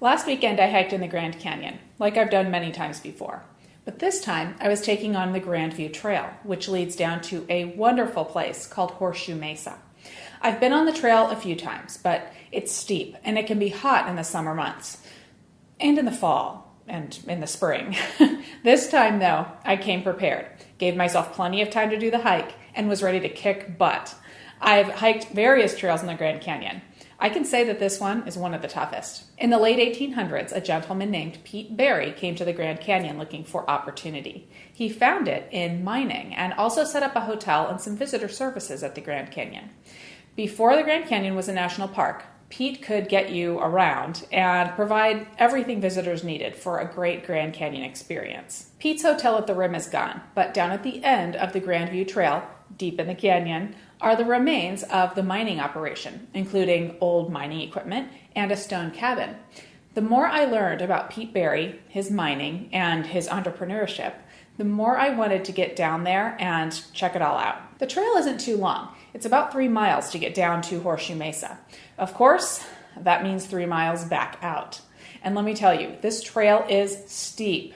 Last weekend I hiked in the Grand Canyon, like I've done many times before. But this time I was taking on the Grandview Trail, which leads down to a wonderful place called Horseshoe Mesa. I've been on the trail a few times, but it's steep and it can be hot in the summer months and in the fall and in the spring. This time though, I came prepared, gave myself plenty of time to do the hike, and was ready to kick butt. I've hiked various trails in the Grand Canyon. I can say that this one is one of the toughest. In the late 1800s, a gentleman named Pete Barry came to the Grand Canyon looking for opportunity. He found it in mining and also set up a hotel and some visitor services at the Grand Canyon. Before the Grand Canyon was a national park, Pete could get you around and provide everything visitors needed for a great Grand Canyon experience. Pete's hotel at the rim is gone, but down at the end of the Grandview Trail, deep in the canyon, are the remains of the mining operation, including old mining equipment and a stone cabin. The more I learned about Pete Barry, his mining, and his entrepreneurship, the more I wanted to get down there and check it all out. The trail isn't too long. It's about 3 miles to get down to Horseshoe Mesa. Of course, that means 3 miles back out. And let me tell you, this trail is steep.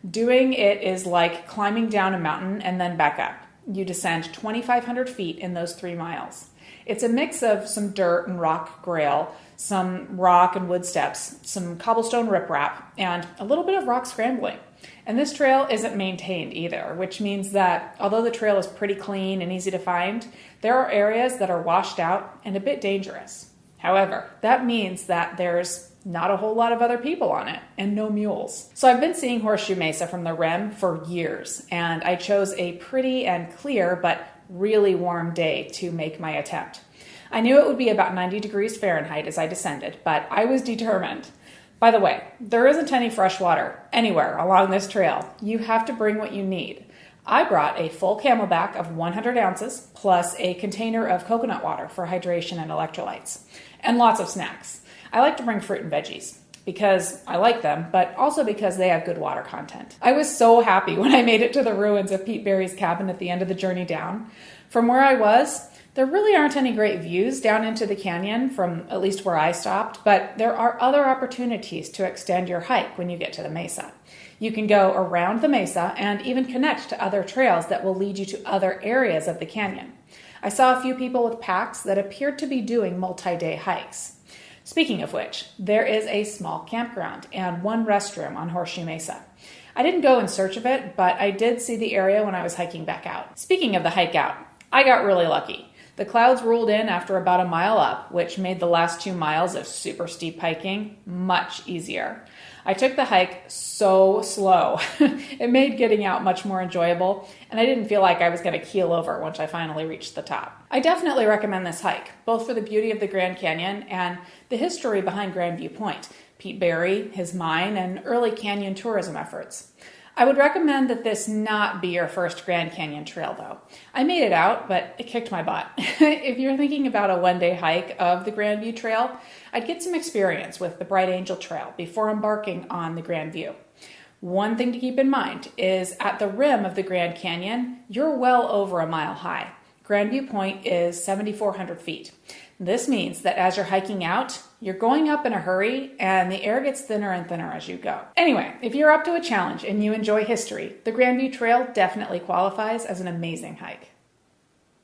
Doing it is like climbing down a mountain and then back up. You descend 2,500 feet in those 3 miles. It's a mix of some dirt and rock grail, some rock and wood steps, some cobblestone riprap, and a little bit of rock scrambling. And this trail isn't maintained either, which means that although the trail is pretty clean and easy to find, there are areas that are washed out and a bit dangerous. However, that means that there's not a whole lot of other people on it, and no mules. So I've been seeing Horseshoe Mesa from the rim for years, and I chose a pretty and clear but really warm day to make my attempt. I knew it would be about 90 degrees Fahrenheit as I descended, but I was determined. By the way, there isn't any fresh water anywhere along this trail. You have to bring what you need. I brought a full camelback of 100 ounces, plus a container of coconut water for hydration and electrolytes, and lots of snacks. I like to bring fruit and veggies because I like them, but also because they have good water content. I was so happy when I made it to the ruins of Pete Barry's cabin at the end of the journey down. From where I was, there really aren't any great views down into the canyon from at least where I stopped, but there are other opportunities to extend your hike when you get to the mesa. You can go around the mesa and even connect to other trails that will lead you to other areas of the canyon. I saw a few people with packs that appeared to be doing multi-day hikes. Speaking of which, there is a small campground and one restroom on Horseshoe Mesa. I didn't go in search of it, but I did see the area when I was hiking back out. Speaking of the hike out, I got really lucky. The clouds rolled in after about a mile up, which made the last 2 miles of super steep hiking much easier. I took the hike so slow. It made getting out much more enjoyable, and I didn't feel like I was going to keel over once I finally reached the top. I definitely recommend this hike, both for the beauty of the Grand Canyon and the history behind Grandview Point, Pete Barry, his mine, and early canyon tourism efforts. I would recommend that this not be your first Grand Canyon trail, though. I made it out, but it kicked my butt. If you're thinking about a one-day hike of the Grandview Trail, I'd get some experience with the Bright Angel Trail before embarking on the Grandview. One thing to keep in mind is at the rim of the Grand Canyon, you're well over a mile high. Grandview Point is 7,400 feet. This means that as you're hiking out, you're going up in a hurry and the air gets thinner and thinner as you go. Anyway, if you're up to a challenge and you enjoy history, the Grandview Trail definitely qualifies as an amazing hike.